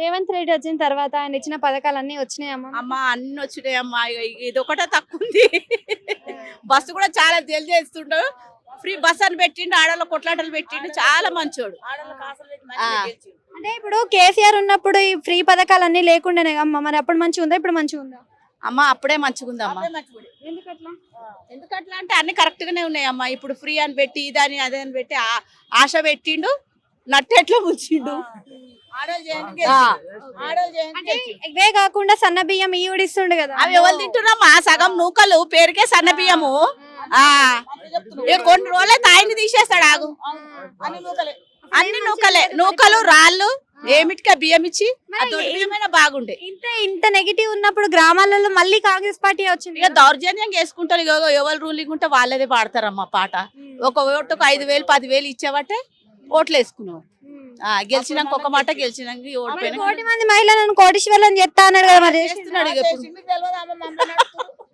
రేవంత్ రెడ్డి వచ్చిన తర్వాత ఆయన ఇచ్చిన పథకాలన్నీ వచ్చినాయమ్మా. అమ్మ అన్ని వచ్చినాయమ్మా. ఇది ఒకటే తక్కువ ఉంది. బస్సు కూడా చాలా చేస్తుండు. ఫ్రీ బస్ అని పెట్టిండు, ఆడవాళ్ళ కొట్లాటలు పెట్టిండు, చాలా మంచోడు. అంటే ఇప్పుడు కేసీఆర్ ఉన్నప్పుడు ఈ ఫ్రీ పథకాలన్నీ లేకుండానే అమ్మ, మరి అప్పుడు మంచిగా ఉందా ఇప్పుడు మంచిగా ఉందా? అమ్మ అప్పుడే మంచిగుందమ్మా. ఎందుకట్లా? ఎందుకట్లా అంటే అన్ని కరెక్ట్ గానే ఉన్నాయమ్మా. ఇప్పుడు ఫ్రీ అని పెట్టి ఇదని అదే అని పెట్టి ఆశ పెట్టిండు, నట్టెట్లో ముంచిండు. అంటే ఇవే కాకుండా సన్న బియ్యం ఈవిడిస్తుండు కదా, అవి ఎవరు తింటున్నామా? సగం నూకలు పేరుకే సన్న బియ్యము. కొన్ని రోజులైతే ఆయన్ని తీసేస్తాడు. ఆగు, అన్ని నూకలు రాళ్ళు ఏమిటిగా బియ్యం ఇచ్చి బియ్యమైనా బాగుండే. ఇంత నెగిటివ్ ఉన్నప్పుడు గ్రామాలలో మళ్ళీ కాంగ్రెస్ పార్టీ వచ్చింది. ఇక దౌర్జన్యం చేసుకుంటారు. ఇక ఎవరు రూలింగ్ ఉంటే వాళ్ళదే పాడతారమ్మా పాట. ఒక ఓటుకు 5,000 10,000 ఇచ్చేవటే ఓట్లు వేసుకున్నాం. గెలిచినాక ఒక మాట, గెలిచినాక ఓడిపోయినా. కోటి మంది మహిళలను కోటీశ్వర్లను చెప్తా అన్నాడు కదా, మరి చేస్తున్నాడు. ఇక